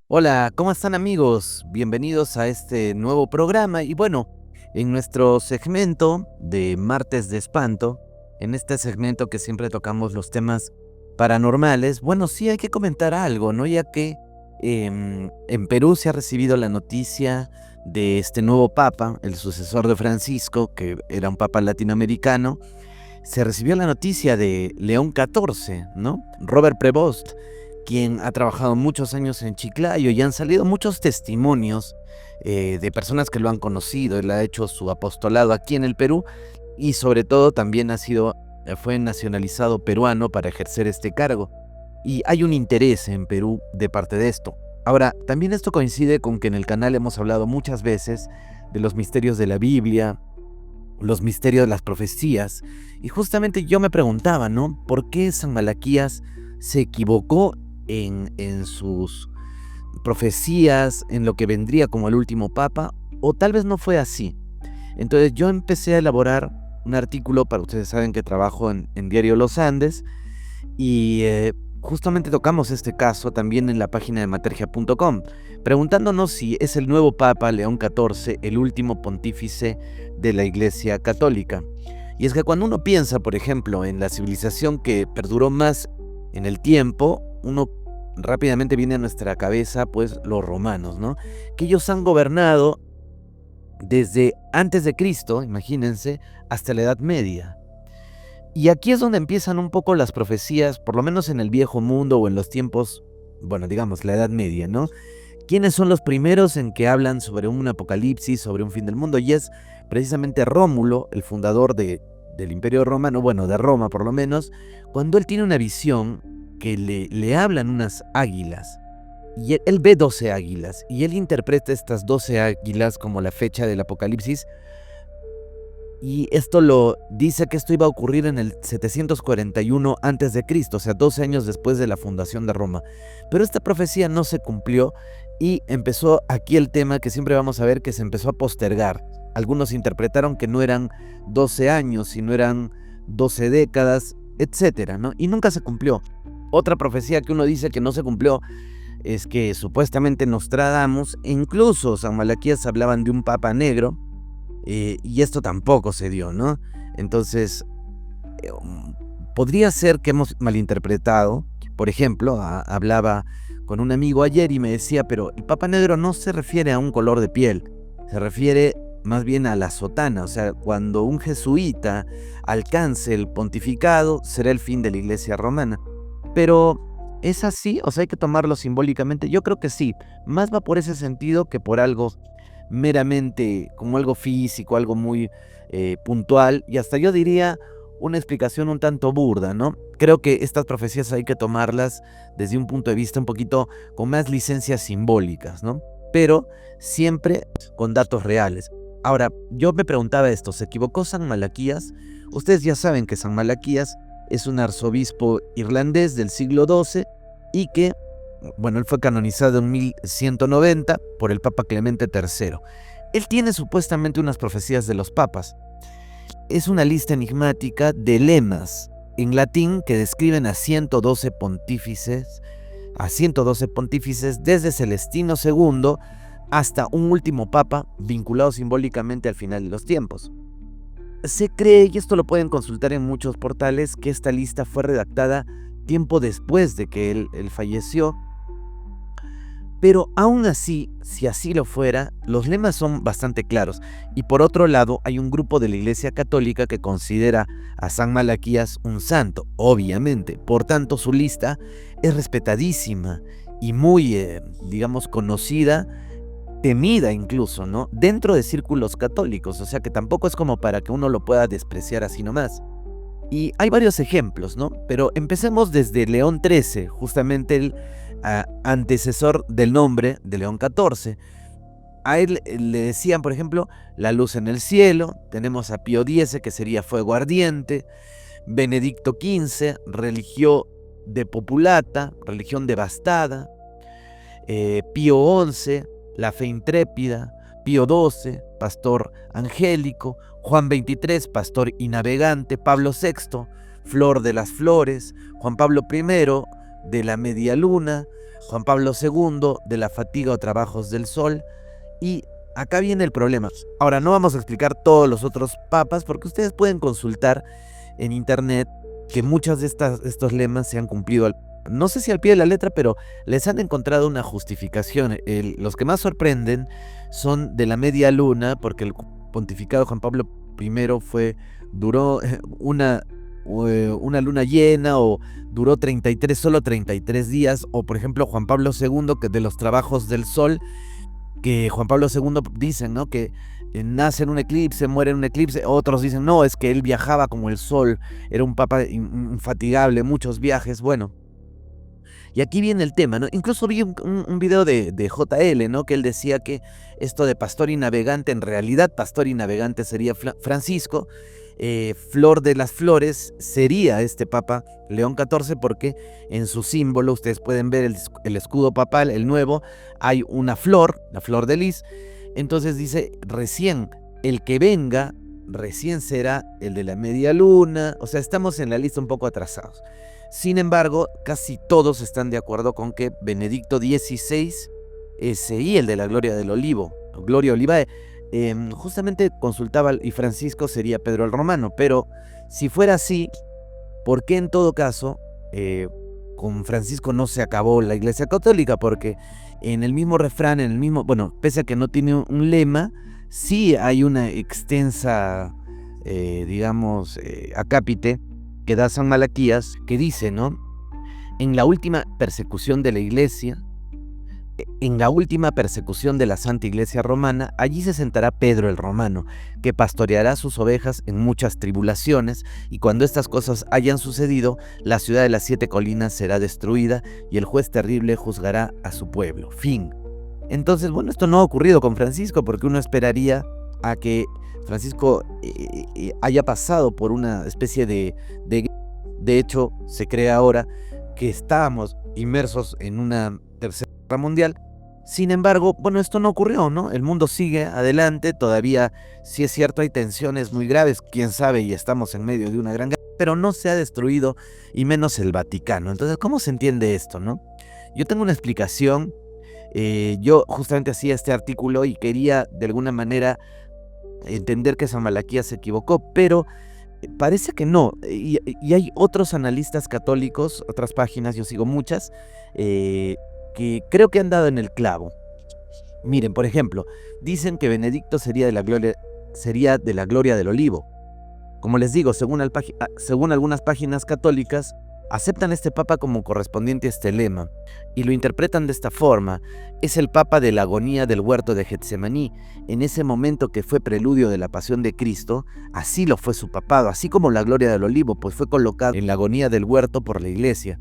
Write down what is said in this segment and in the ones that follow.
Hola, ¿cómo están amigos? Bienvenidos a este nuevo programa y bueno, en nuestro segmento de Martes de Espanto, en este segmento que siempre tocamos los temas paranormales, bueno, sí hay que comentar algo, ¿no? Ya que en Perú se ha recibido la noticia de este nuevo papa, el sucesor de Francisco, que era un papa latinoamericano. Se recibió la noticia de León XIV, ¿no? Robert Prevost, quien ha trabajado muchos años en Chiclayo y han salido muchos testimonios de personas que lo han conocido. Él ha hecho su apostolado aquí en el Perú y sobre todo también fue nacionalizado peruano para ejercer este cargo. Y hay un interés en Perú de parte de esto. Ahora, también esto coincide con que en el canal hemos hablado muchas veces de los misterios de la Biblia, los misterios de las profecías, y justamente yo me preguntaba, ¿no? ¿Por qué San Malaquías se equivocó en sus profecías, en lo que vendría como el último papa? O tal vez no fue así. Entonces yo empecé a elaborar un artículo, para ustedes saben que trabajo en Diario Los Andes, y justamente tocamos este caso también en la página de matergia.com, preguntándonos si es el nuevo Papa León XIV el último pontífice de la Iglesia Católica. Y es que cuando uno piensa, por ejemplo, en la civilización que perduró más en el tiempo, uno rápidamente viene a nuestra cabeza pues los romanos, ¿no? Que ellos han gobernado desde antes de Cristo, imagínense, hasta la Edad Media. Y aquí es donde empiezan un poco las profecías, por lo menos en el Viejo Mundo o en los tiempos, bueno, digamos, la Edad Media, ¿no? ¿Quiénes son los primeros en que hablan sobre un apocalipsis, sobre un fin del mundo? Y es precisamente Rómulo, el fundador del Imperio Romano, bueno, de Roma por lo menos, cuando él tiene una visión que le hablan unas águilas. Y él ve 12 águilas, y él interpreta estas 12 águilas como la fecha del apocalipsis. Y esto lo dice que esto iba a ocurrir en el 741 a.C., o sea, 12 años después de la fundación de Roma. Pero esta profecía no se cumplió y empezó aquí el tema que siempre vamos a ver, que se empezó a postergar. Algunos interpretaron que no eran 12 años, sino eran 12 décadas, etcétera, ¿no? Y nunca se cumplió. Otra profecía que uno dice que no se cumplió es que supuestamente Nostradamus, e incluso San Malaquías, hablaban de un papa negro. Y esto tampoco se dio, ¿no? Entonces, podría ser que hemos malinterpretado. Por ejemplo, hablaba con un amigo ayer y me decía, pero el Papa Negro no se refiere a un color de piel, se refiere más bien a la sotana. O sea, cuando un jesuita alcance el pontificado, será el fin de la Iglesia romana. Pero, ¿es así? O sea, ¿hay que tomarlo simbólicamente? Yo creo que sí. Más va por ese sentido que por algo meramente como algo físico, algo muy puntual, y hasta yo diría una explicación un tanto burda, ¿no? Creo que estas profecías hay que tomarlas desde un punto de vista un poquito con más licencias simbólicas, ¿no? Pero siempre con datos reales. Ahora, yo me preguntaba esto, ¿se equivocó San Malaquías? Ustedes ya saben que San Malaquías es un arzobispo irlandés del siglo XII y que, bueno, él fue canonizado en 1190 por el Papa Clemente III. Él tiene supuestamente unas profecías de los papas. Es una lista enigmática de lemas en latín que describen a 112 pontífices, desde Celestino II hasta un último papa vinculado simbólicamente al final de los tiempos. Se cree, y esto lo pueden consultar en muchos portales, que esta lista fue redactada tiempo después de que él falleció. Pero aún así, si así lo fuera, los lemas son bastante claros. Y por otro lado, hay un grupo de la Iglesia Católica que considera a San Malaquías un santo, obviamente. Por tanto, su lista es respetadísima y muy, digamos, conocida, temida incluso, ¿no? Dentro de círculos católicos. O sea que tampoco es como para que uno lo pueda despreciar así nomás. Y hay varios ejemplos, ¿no? Pero empecemos desde León XIII. Justamente él antecesor del nombre de León XIV. A él le decían, por ejemplo, la luz en el cielo. Tenemos a Pío X, que sería fuego ardiente. Benedicto XV, religio de populata, religión devastada. Pío XI, la fe intrépida. Pío XII, pastor angélico. Juan XXIII, pastor y navegante. Pablo VI, flor de las flores. Juan Pablo I, de la media luna. Juan Pablo II, de la fatiga o trabajos del sol. Y acá viene el problema. Ahora, no vamos a explicar todos los otros papas, porque ustedes pueden consultar en internet que muchos de estos lemas se han cumplido, no sé si al pie de la letra, pero les han encontrado una justificación. Los que más sorprenden son de la media luna, porque el pontificado de Juan Pablo I duró una luna llena, o duró solo 33 días, o por ejemplo Juan Pablo II, que de los trabajos del sol, que Juan Pablo II dicen, ¿no?, que nace en un eclipse, muere en un eclipse. Otros dicen, no, es que él viajaba como el sol, era un papa infatigable, muchos viajes. Bueno, y aquí viene el tema, ¿no? Incluso vi un video de JL, ¿no?, que él decía que esto de pastor y navegante, en realidad pastor y navegante sería Francisco. Flor de las flores sería este papa León XIV, porque en su símbolo, ustedes pueden ver el escudo papal, el nuevo, hay una flor, la flor de lis. Entonces dice, recién el que venga, recién será el de la media luna. O sea, estamos en la lista un poco atrasados. Sin embargo, casi todos están de acuerdo con que Benedicto XVI sería el de la Gloria del Olivo, Gloria Olivae. Justamente consultaba, y Francisco sería Pedro el Romano. Pero si fuera así, ¿por qué en todo caso con Francisco no se acabó la Iglesia Católica? Porque en el mismo refrán, bueno, pese a que no tiene un lema, sí hay una extensa, acápite que da San Malaquías, que dice, ¿no? En la última persecución de la Iglesia, en la última persecución de la Santa Iglesia Romana, allí se sentará Pedro el Romano, que pastoreará sus ovejas en muchas tribulaciones, y cuando estas cosas hayan sucedido, la ciudad de las 7 colinas será destruida, y el juez terrible juzgará a su pueblo. Fin. Entonces, bueno, esto no ha ocurrido con Francisco, porque uno esperaría a que Francisco haya pasado por una especie de hecho, se cree ahora que estábamos inmersos en una tercera guerra mundial. Sin embargo, bueno, esto no ocurrió, ¿no? El mundo sigue adelante, todavía, sí es cierto, hay tensiones muy graves, quién sabe, y estamos en medio de una gran guerra, pero no se ha destruido, y menos el Vaticano. Entonces, ¿cómo se entiende esto, no? Yo tengo una explicación. Yo justamente hacía este artículo y quería de alguna manera entender que San Malaquías se equivocó, pero parece que no. Y hay otros analistas católicos, otras páginas, yo sigo muchas, que creo que han dado en el clavo. Miren, por ejemplo, dicen que Benedicto sería de la Gloria del Olivo. Como les digo, según algunas páginas católicas, aceptan a este papa como correspondiente a este lema, y lo interpretan de esta forma: es el papa de la agonía del huerto de Getsemaní. En ese momento que fue preludio de la pasión de Cristo, así lo fue su papado, así como la Gloria del Olivo, pues fue colocado en la agonía del huerto por la Iglesia.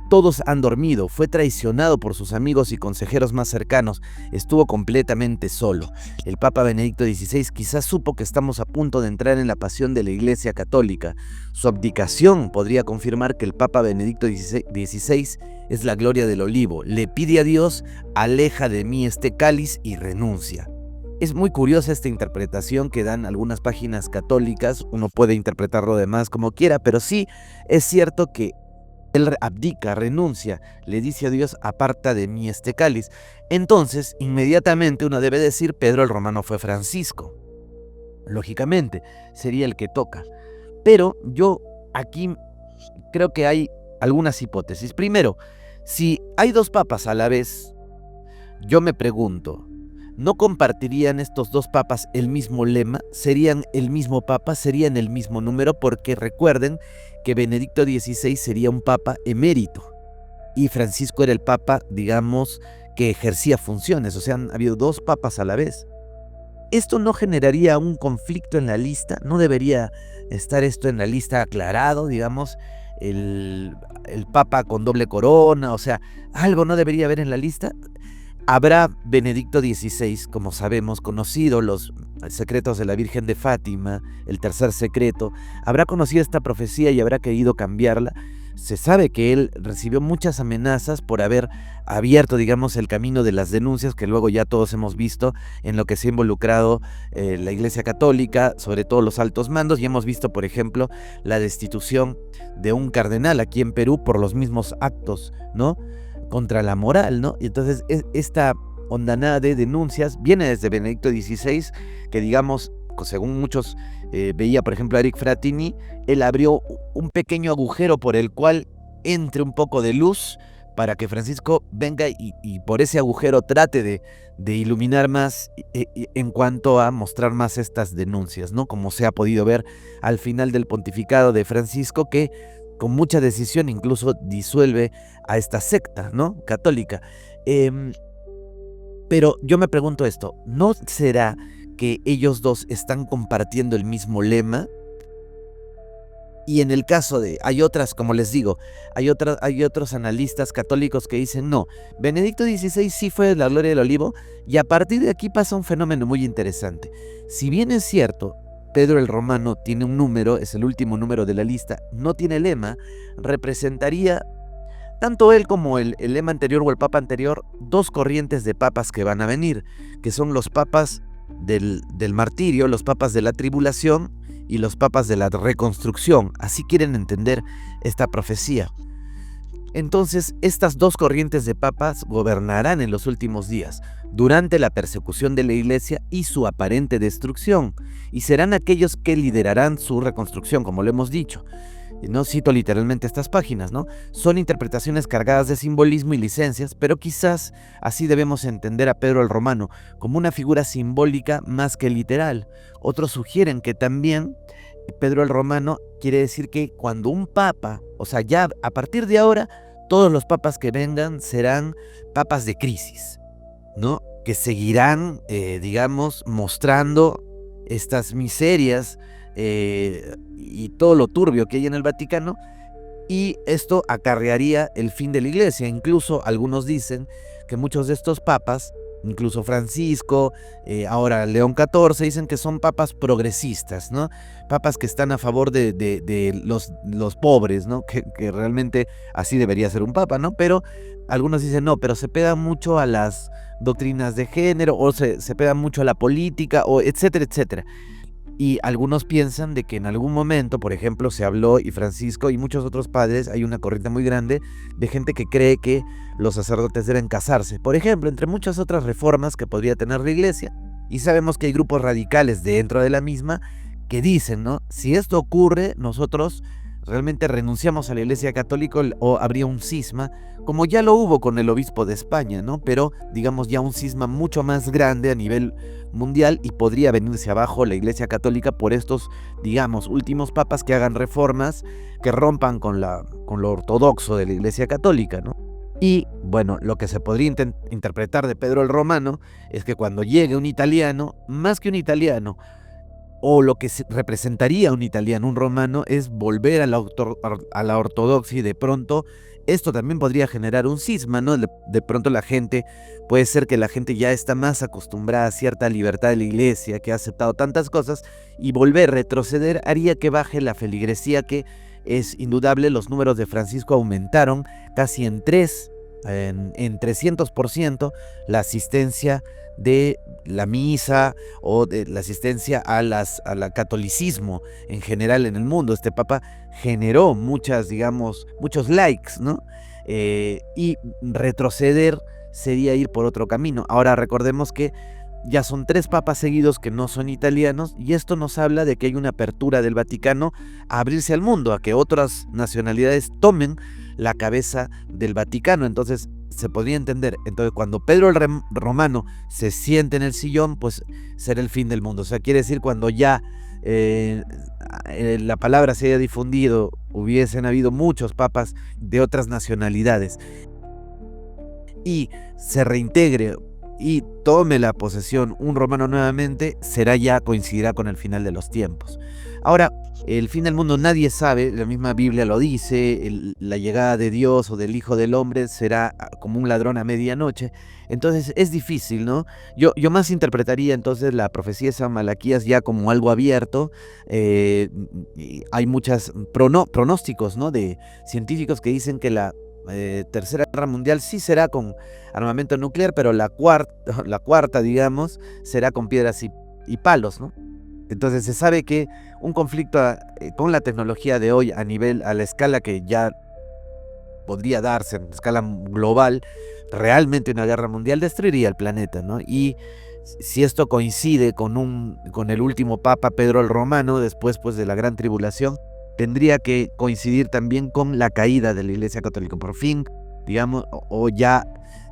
Todos han dormido, fue traicionado por sus amigos y consejeros más cercanos, estuvo completamente solo. El Papa Benedicto XVI quizás supo que estamos a punto de entrar en la pasión de la Iglesia Católica. Su abdicación podría confirmar que el Papa Benedicto XVI es la Gloria del Olivo. Le pide a Dios, aleja de mí este cáliz, y renuncia. Es muy curiosa esta interpretación que dan algunas páginas católicas. Uno puede interpretar lo demás como quiera, pero sí es cierto que él abdica, renuncia, le dice a Dios, aparta de mí este cáliz. Entonces, inmediatamente uno debe decir, Pedro el Romano fue Francisco. Lógicamente, sería el que toca. Pero yo aquí creo que hay algunas hipótesis. Primero, si hay dos papas a la vez, yo me pregunto, ¿no compartirían estos dos papas el mismo lema? ¿Serían el mismo papa? ¿Serían el mismo número? Porque recuerden que Benedicto XVI sería un papa emérito y Francisco era el papa, digamos, que ejercía funciones. O sea, han habido dos papas a la vez. ¿Esto no generaría un conflicto en la lista? ¿No debería estar esto en la lista aclarado, digamos? el, el papa con doble corona, o sea, algo no debería haber en la lista. Habrá Benedicto XVI, como sabemos, conocido los secretos de la Virgen de Fátima, el tercer secreto, habrá conocido esta profecía y habrá querido cambiarla. Se sabe que él recibió muchas amenazas por haber abierto, digamos, el camino de las denuncias que luego ya todos hemos visto en lo que se ha involucrado la Iglesia Católica, sobre todo los altos mandos, y hemos visto, por ejemplo, la destitución de un cardenal aquí en Perú por los mismos actos, ¿no?, contra la moral, ¿no? Y entonces esta hondanada de denuncias viene desde Benedicto XVI, que digamos, según muchos veía, por ejemplo, a Eric Frattini, él abrió un pequeño agujero por el cual entre un poco de luz para que Francisco venga y por ese agujero trate de iluminar más en cuanto a mostrar más estas denuncias, ¿no? Como se ha podido ver al final del pontificado de Francisco, que con mucha decisión incluso disuelve a esta secta, ¿no?, católica. Pero yo me pregunto esto, ¿no será que ellos dos están compartiendo el mismo lema? Y en el caso de, hay otras, como les digo, hay otros analistas católicos que dicen, no, Benedicto XVI sí fue la gloria del olivo, y a partir de aquí pasa un fenómeno muy interesante. Si bien es cierto, Pedro el Romano tiene un número, es el último número de la lista, no tiene lema, representaría tanto él como el lema anterior o el papa anterior, dos corrientes de papas que van a venir, que son los papas del martirio, los papas de la tribulación y los papas de la reconstrucción. Así quieren entender esta profecía. Entonces, estas dos corrientes de papas gobernarán en los últimos días, durante la persecución de la Iglesia y su aparente destrucción, y serán aquellos que liderarán su reconstrucción, como lo hemos dicho. No cito literalmente estas páginas, ¿no? Son interpretaciones cargadas de simbolismo y licencias, pero quizás así debemos entender a Pedro el Romano, como una figura simbólica más que literal. Otros sugieren que también Pedro el Romano quiere decir que cuando un papa, o sea, ya a partir de ahora, todos los papas que vengan serán papas de crisis, ¿no?, que seguirán, digamos, mostrando estas miserias y todo lo turbio que hay en el Vaticano, y esto acarrearía el fin de la Iglesia. Incluso algunos dicen que muchos de estos papas, incluso Francisco, ahora León XIV, dicen que son papas progresistas, ¿no? Papas que están a favor de los pobres, ¿no? Que realmente así debería ser un papa, ¿no? Pero algunos dicen no, pero se pega mucho a las doctrinas de género, o se pega mucho a la política, o etcétera, etcétera. Y algunos piensan de que en algún momento, por ejemplo, se habló, y Francisco y muchos otros padres, hay una corriente muy grande de gente que cree que los sacerdotes deben casarse, por ejemplo, entre muchas otras reformas que podría tener la Iglesia. Y sabemos que hay grupos radicales dentro de la misma que dicen, ¿no?, si esto ocurre, nosotros realmente renunciamos a la Iglesia Católica, o habría un cisma, como ya lo hubo con el obispo de España, ¿no? Pero digamos ya un cisma mucho más grande a nivel mundial, y podría venirse abajo la Iglesia Católica por estos, digamos, últimos papas que hagan reformas que rompan con lo ortodoxo de la Iglesia Católica, ¿no? Y bueno, lo que se podría interpretar de Pedro el Romano es que cuando llegue un italiano, más que un italiano, o lo que representaría un italiano, un romano, es volver a la ortodoxia, y de pronto esto también podría generar un cisma, ¿no? De pronto puede ser que la gente ya está más acostumbrada a cierta libertad de la Iglesia, que ha aceptado tantas cosas, y retroceder haría que baje la feligresía, que es indudable. Los números de Francisco aumentaron casi en 300% la asistencia de la misa, o de la asistencia al catolicismo en general en el mundo. Este papa generó muchos likes, ¿no? Y retroceder sería ir por otro camino. Ahora recordemos que ya son 3 papas seguidos que no son italianos, y esto nos habla de que hay una apertura del Vaticano a abrirse al mundo, a que otras nacionalidades tomen la cabeza del Vaticano. Entonces se podría entender, entonces cuando Pedro el Romano se siente en el sillón, pues será el fin del mundo. O sea, quiere decir, cuando ya la palabra se haya difundido, hubiesen habido muchos papas de otras nacionalidades, y se reintegre y tome la posesión un romano nuevamente, coincidirá con el final de los tiempos. Ahora, El fin del mundo nadie sabe, la misma Biblia lo dice, la llegada de Dios o del Hijo del Hombre será como un ladrón a medianoche. Entonces es difícil, ¿no? Yo más interpretaría entonces la profecía de San Malaquías ya como algo abierto. Y hay muchos pronósticos, ¿no? De científicos que dicen que la Tercera Guerra Mundial sí será con armamento nuclear, pero la cuarta, digamos, será con piedras y palos, ¿no? Entonces se sabe que un conflicto con la tecnología de hoy a la escala que ya podría darse, en escala global, realmente una guerra mundial destruiría el planeta, ¿no? Y si esto coincide con el último Papa Pedro el Romano, después pues de la Gran Tribulación, tendría que coincidir también con la caída de la Iglesia Católica. Por fin, digamos, o ya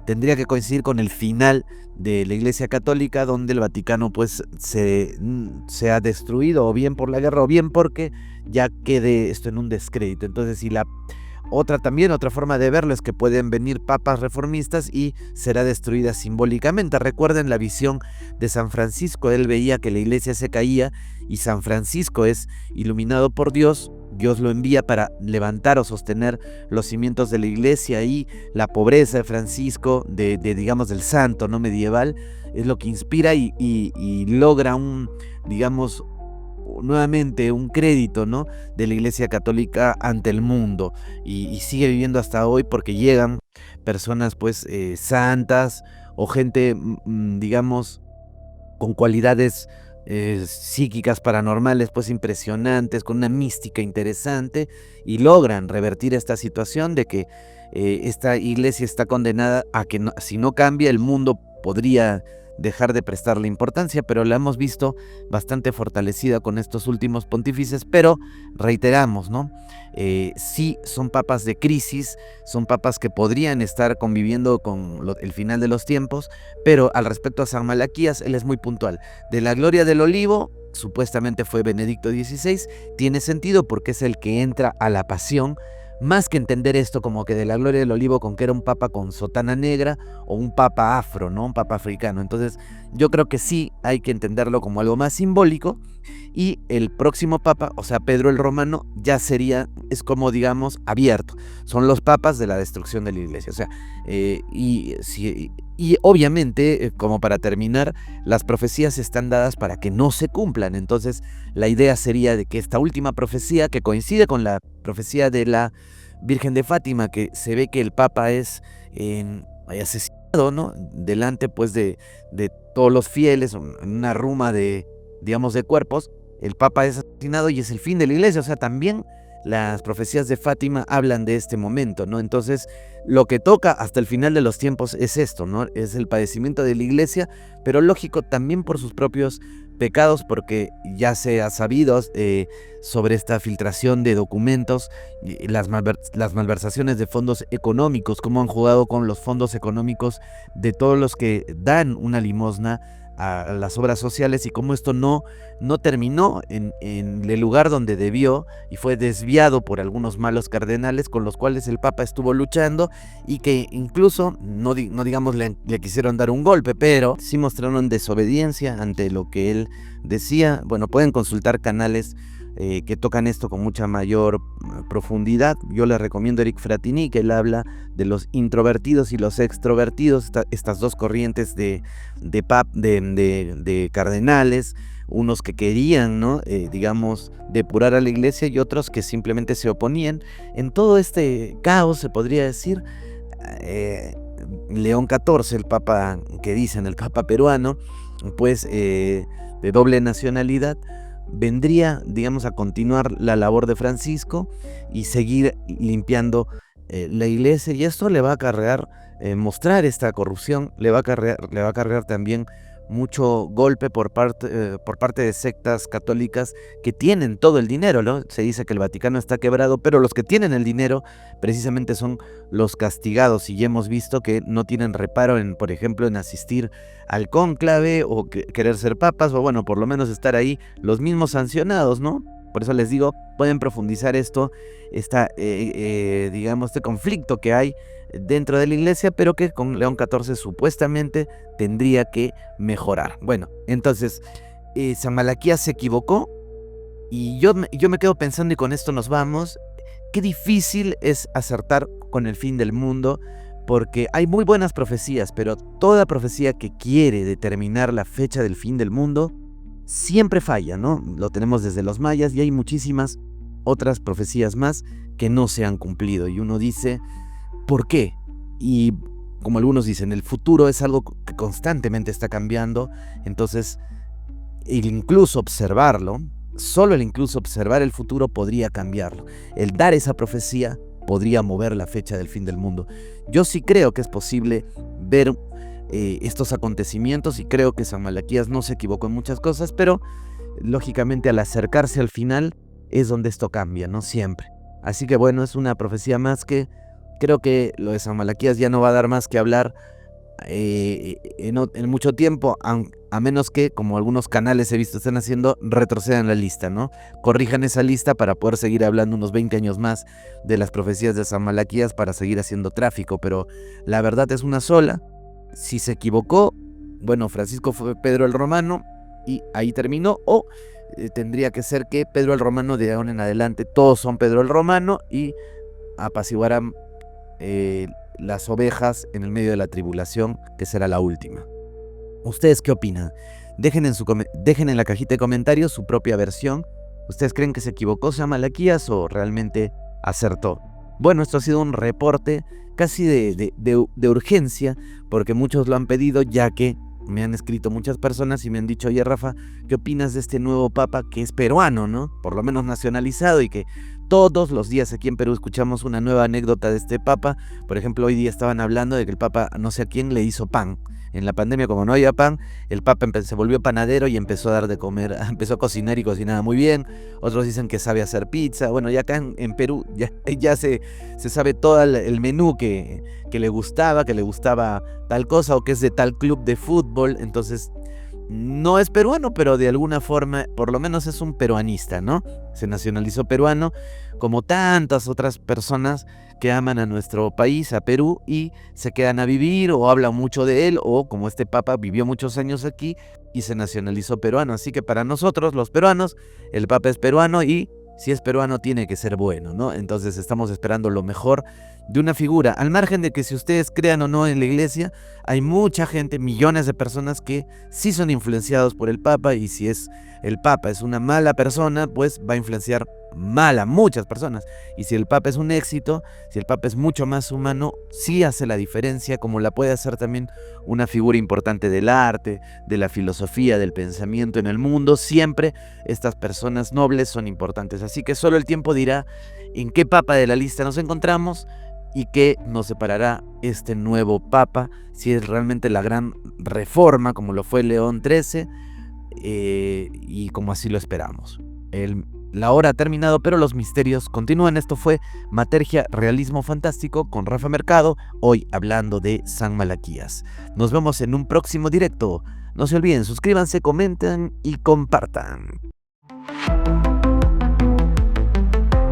tendría que coincidir con el final de la Iglesia Católica, donde el Vaticano pues se ha destruido, o bien por la guerra, o bien porque ya quede esto en un descrédito. Entonces, si la otra forma de verlo es que pueden venir papas reformistas y será destruida simbólicamente. Recuerden la visión de San Francisco, él veía que la iglesia se caía y San Francisco es iluminado por Dios. Dios lo envía para levantar o sostener los cimientos de la iglesia, y la pobreza de Francisco, digamos, del santo no medieval, es lo que inspira y logra digamos, nuevamente un crédito, ¿no?, de la Iglesia Católica ante el mundo, y sigue viviendo hasta hoy porque llegan personas pues santas o gente, digamos, con cualidades psíquicas paranormales pues impresionantes, con una mística interesante, y logran revertir esta situación de que esta iglesia está condenada a que si no cambia el mundo podría dejar de prestarle importancia, pero la hemos visto bastante fortalecida con estos últimos pontífices. Pero reiteramos, ¿no? Sí son papas de crisis, son papas que podrían estar conviviendo con el final de los tiempos, pero al respecto a San Malaquías, él es muy puntual. De la gloria del olivo, supuestamente fue Benedicto XVI, tiene sentido porque es el que entra a la pasión, más que entender esto como que de la gloria del olivo con que era un papa con sotana negra o un papa afro, ¿no? Un papa africano. Entonces yo creo que sí hay que entenderlo como algo más simbólico, y el próximo papa, o sea Pedro el Romano, ya es como digamos abierto. Son los papas de la destrucción de la iglesia. O sea, y obviamente, como para terminar, las profecías están dadas para que no se cumplan. Entonces la idea sería de que esta última profecía, que coincide con la profecía de la Virgen de Fátima, que se ve que el Papa es asesinado, ¿no?, delante pues de todos los fieles, en una ruma digamos, de cuerpos, el Papa es asesinado y es el fin de la iglesia. O sea, también las profecías de Fátima hablan de este momento, ¿no? Entonces, lo que toca hasta el final de los tiempos es esto, ¿no? Es el padecimiento de la iglesia, pero lógico también por sus propios pecados, porque ya se ha sabido sobre esta filtración de documentos, las malversaciones de fondos económicos, cómo han jugado con los fondos económicos de todos los que dan una limosna a las obras sociales, y cómo esto no terminó en el lugar donde debió, y fue desviado por algunos malos cardenales con los cuales el Papa estuvo luchando, y que incluso no digamos le quisieron dar un golpe, pero sí mostraron desobediencia ante lo que él decía. Bueno, pueden consultar canales que tocan esto con mucha mayor profundidad. Yo les recomiendo a Eric Fratini, que él habla de los introvertidos y los extrovertidos, estas dos corrientes de cardenales, unos que querían, ¿no?, digamos, depurar a la iglesia, y otros que simplemente se oponían. En todo este caos, se podría decir, León XIV, el papa que dicen, el papa peruano, pues de doble nacionalidad, vendría, digamos, a continuar la labor de Francisco y seguir limpiando la iglesia, y esto le va a acarrear, mostrar esta corrupción, le va a acarrear también mucho golpe por parte de sectas católicas que tienen todo el dinero, ¿no? Se dice que el Vaticano está quebrado, pero los que tienen el dinero precisamente son los castigados, y ya hemos visto que no tienen reparo en, por ejemplo, en asistir al cónclave o querer ser papas, o bueno, por lo menos estar ahí los mismos sancionados, ¿no? Por eso les digo, pueden profundizar digamos, este conflicto que hay dentro de la iglesia, pero que con León XIV supuestamente tendría que mejorar. Bueno, entonces, ¿San Malaquías se equivocó? Y yo me quedo pensando, y con esto nos vamos, qué difícil es acertar con el fin del mundo, porque hay muy buenas profecías, pero toda profecía que quiere determinar la fecha del fin del mundo siempre falla, ¿no? Lo tenemos desde los mayas y hay muchísimas otras profecías más que no se han cumplido. Y uno dice, ¿por qué? Y como algunos dicen, el futuro es algo que constantemente está cambiando, entonces incluso observarlo, solo el incluso observar el futuro podría cambiarlo. El dar esa profecía podría mover la fecha del fin del mundo. Yo sí creo que es posible ver estos acontecimientos y creo que San Malaquías no se equivocó en muchas cosas, pero lógicamente al acercarse al final es donde esto cambia, ¿no? Siempre. Así que bueno, es una profecía más que creo que lo de San Malaquías ya no va a dar más que hablar en mucho tiempo, a menos que, como algunos canales he visto están haciendo, retrocedan la lista, ¿no? Corrijan esa lista para poder seguir hablando unos 20 años más de las profecías de San Malaquías para seguir haciendo tráfico, pero la verdad es una sola. Si se equivocó, bueno, Francisco fue Pedro el Romano y ahí terminó, o tendría que ser que Pedro el Romano de ahora en adelante todos son Pedro el Romano y apaciguarán las ovejas en el medio de la tribulación, que será la última. ¿Ustedes qué opinan? Dejen en la cajita de comentarios su propia versión. ¿Ustedes creen que se equivocó San Malaquías o realmente acertó? Bueno, esto ha sido un reporte casi de urgencia, porque muchos lo han pedido, ya que me han escrito muchas personas y me han dicho, oye Rafa, ¿qué opinas de este nuevo papa que es peruano, ¿no? Por lo menos nacionalizado, y que todos los días aquí en Perú escuchamos una nueva anécdota de este papa. Por ejemplo, hoy día estaban hablando de que el papa no sé a quién le hizo pan. En la pandemia, como no había pan, el papa se volvió panadero y empezó a dar de comer, empezó a cocinar y cocinaba muy bien. Otros dicen que sabe hacer pizza. Bueno, ya acá en Perú ya se sabe todo el menú que le gustaba tal cosa, o que es de tal club de fútbol. Entonces, no es peruano, pero de alguna forma, por lo menos es un peruanista, ¿no? Se nacionalizó peruano, como tantas otras personas que aman a nuestro país, a Perú, y se quedan a vivir o hablan mucho de él, o como este papa vivió muchos años aquí y se nacionalizó peruano. Así que para nosotros, los peruanos, el papa es peruano y si es peruano tiene que ser bueno, ¿no? Entonces estamos esperando lo mejor de una figura. Al margen de que si ustedes crean o no en la iglesia, hay mucha gente, millones de personas que sí son influenciados por el papa, y si el papa es una mala persona, pues va a influenciar mal a muchas personas. Y si el papa es un éxito, si el papa es mucho más humano, sí hace la diferencia, como la puede hacer también una figura importante del arte, de la filosofía, del pensamiento en el mundo. Siempre estas personas nobles son importantes. Así que solo el tiempo dirá en qué papa de la lista nos encontramos y qué nos separará este nuevo papa, si es realmente la gran reforma como lo fue León XIII, y como así lo esperamos. La hora ha terminado, pero los misterios continúan. Esto fue Matergia Realismo Fantástico con Rafa Mercado, hoy hablando de San Malaquías. Nos vemos en un próximo directo. No se olviden, suscríbanse, comenten y compartan.